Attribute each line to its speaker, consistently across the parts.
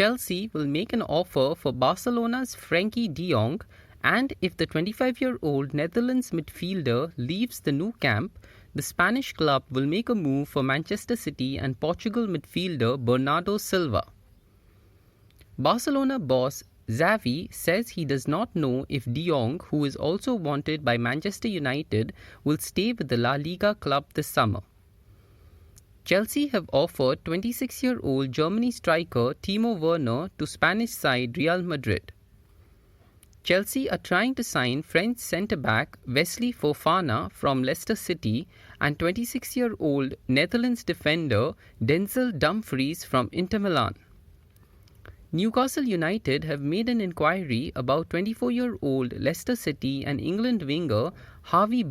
Speaker 1: Chelsea will make an offer for Barcelona's Frenkie de Jong, and if the 25-year-old Netherlands midfielder leaves the Nou Camp, the Spanish club will make a move for Manchester City and Portugal midfielder Bernardo Silva. Barcelona boss Xavi says he does not know if de Jong, who is also wanted by Manchester United, will stay with the La Liga club this summer. Chelsea have offered 26-year-old Germany striker Timo Werner to Spanish side Real Madrid. Chelsea are trying to sign French centre-back Wesley Fofana from Leicester City and 26-year-old Netherlands defender Denzel Dumfries from Inter Milan. Newcastle United have made an inquiry about 24-year-old Leicester City and England winger Harvey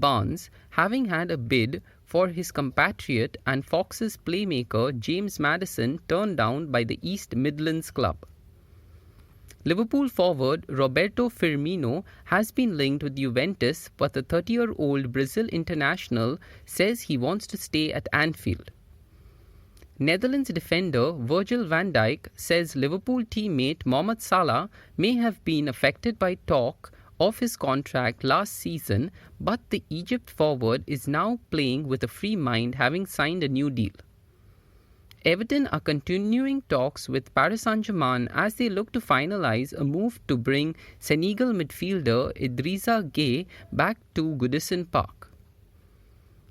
Speaker 1: having had a bid for his compatriot and Fox's playmaker James Maddison turned down by the East Midlands club. Liverpool forward Roberto Firmino has been linked with Juventus, but the 30-year-old Brazil international says he wants to stay at Anfield. Netherlands defender Virgil van Dijk says Liverpool teammate Mohamed Salah may have been affected by talk of his contract last season, but the Egypt forward is now playing with a free mind, having signed a new deal. Everton are continuing talks with Paris Saint-Germain as they look to finalise a move to bring Senegal midfielder Idrissa Gueye back to Goodison Park.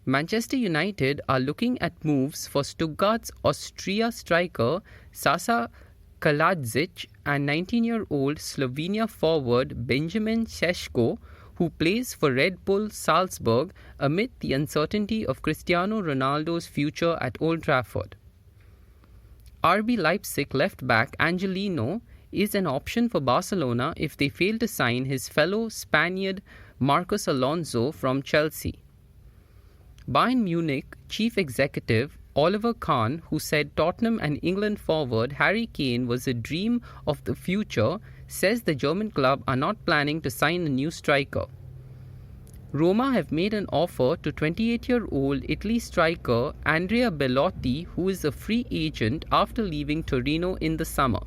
Speaker 1: Manchester United are looking at moves for Stuttgart's Austria striker Sasa Kalajdzic and 19-year-old Slovenia forward Benjamin Sesko, who plays for Red Bull Salzburg amid the uncertainty of Cristiano Ronaldo's future at Old Trafford. RB Leipzig left-back Angelino is an option for Barcelona if they fail to sign his fellow Spaniard Marcos Alonso from Chelsea. Bayern Munich chief executive Oliver Kahn, who said Tottenham and England forward Harry Kane was a dream of the future, says the German club are not planning to sign a new striker. Roma have made an offer to 28-year-old Italy striker Andrea Belotti, who is a free agent after leaving Torino in the summer.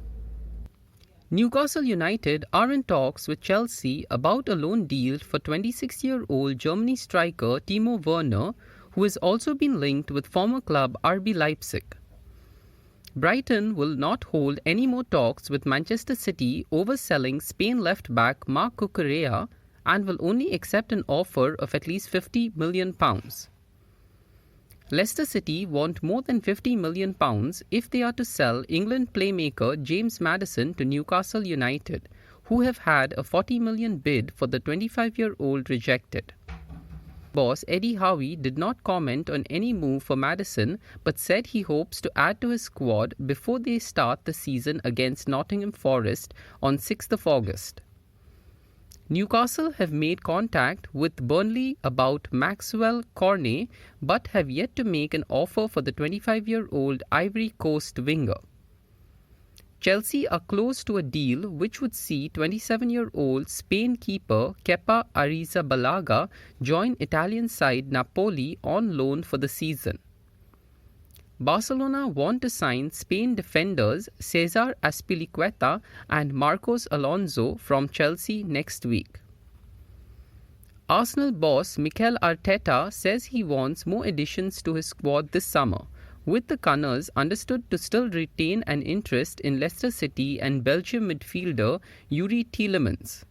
Speaker 1: Newcastle United are in talks with Chelsea about a loan deal for 26-year-old Germany striker Timo Werner, who has also been linked with former club RB Leipzig. Brighton will not hold any more talks with Manchester City over selling Spain left-back Marc Cucurella and will only accept an offer of at least £50 million. Leicester City want more than £50 million if they are to sell England playmaker James Maddison to Newcastle United, who have had a £40 million bid for the 25-year-old rejected. Boss Eddie Howe did not comment on any move for Maddison, but said he hopes to add to his squad before they start the season against Nottingham Forest on 6th of August. Newcastle have made contact with Burnley about Maxwel Cornet, but have yet to make an offer for the 25-year-old Ivory Coast winger. Chelsea are close to a deal which would see 27-year-old Spain keeper Kepa Arrizabalaga join Italian side Napoli on loan for the season. Barcelona want to sign Spain defenders Cesar Azpilicueta and Marcos Alonso from Chelsea next week. Arsenal boss Mikel Arteta says he wants more additions to his squad this summer, with the Gunners understood to still retain an interest in Leicester City and Belgium midfielder Yuri Tielemans.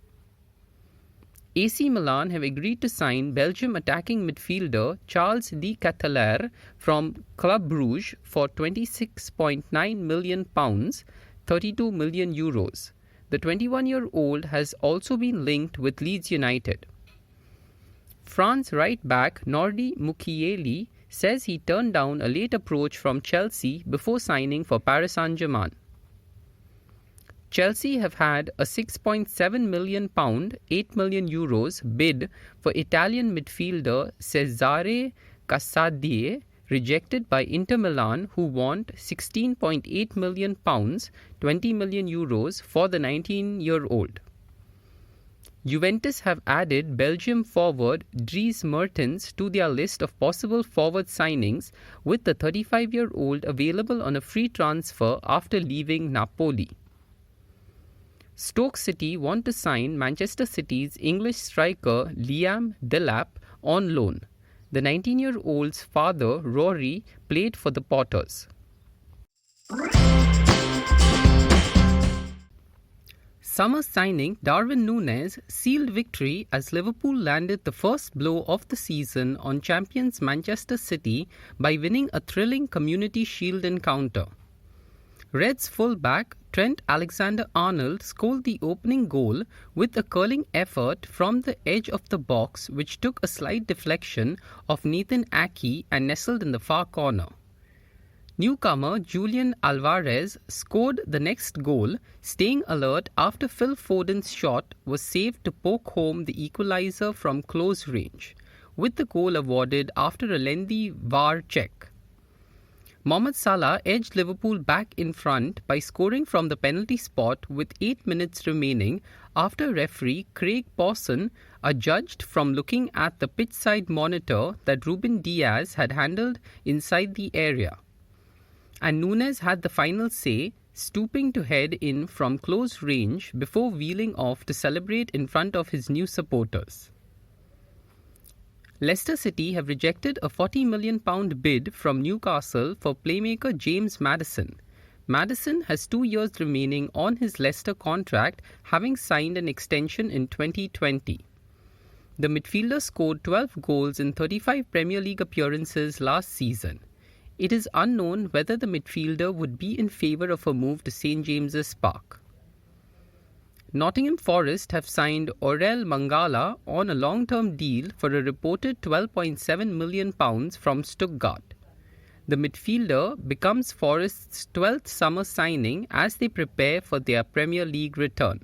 Speaker 1: AC Milan have agreed to sign Belgium attacking midfielder Charles de Ketelaere from Club Brugge for £26.9 million, €32 million. The 21-year-old has also been linked with Leeds United. France right-back Nordi Mukiele says he turned down a late approach from Chelsea before signing for Paris Saint-Germain. Chelsea have had a £6.7 million, €8 million bid for Italian midfielder Cesare Casadei, rejected by Inter Milan, who want £16.8 million, €20 million for the 19-year-old. Juventus have added Belgium forward Dries Mertens to their list of possible forward signings, with the 35-year-old available on a free transfer after leaving Napoli. Stoke City want to sign Manchester City's English striker Liam Delap on loan. The 19-year-old's father, Rory, played for the Potters. Summer signing Darwin Núñez sealed victory as Liverpool landed the first blow of the season on champions Manchester City by winning a thrilling Community Shield encounter. Reds fullback Trent Alexander-Arnold scored the opening goal with a curling effort from the edge of the box which took a slight deflection of Nathan Ake and nestled in the far corner. Newcomer Julian Alvarez scored the next goal, staying alert after Phil Foden's shot was saved to poke home the equaliser from close range, with the goal awarded after a lengthy VAR check. Mohamed Salah edged Liverpool back in front by scoring from the penalty spot with 8 minutes remaining after referee Craig Pawson adjudged from looking at the pitchside monitor that Ruben Diaz had handled inside the area. And Núñez had the final say, stooping to head in from close range before wheeling off to celebrate in front of his new supporters. Leicester City have rejected a £40 million bid from Newcastle for playmaker James Maddison. Maddison has 2 years remaining on his Leicester contract, having signed an extension in 2020. The midfielder scored 12 goals in 35 Premier League appearances last season. It is unknown whether the midfielder would be in favour of a move to St James's Park. Nottingham Forest have signed Orel Mangala on a long-term deal for a reported £12.7 million from Stuttgart. The midfielder becomes Forest's 12th summer signing as they prepare for their Premier League return.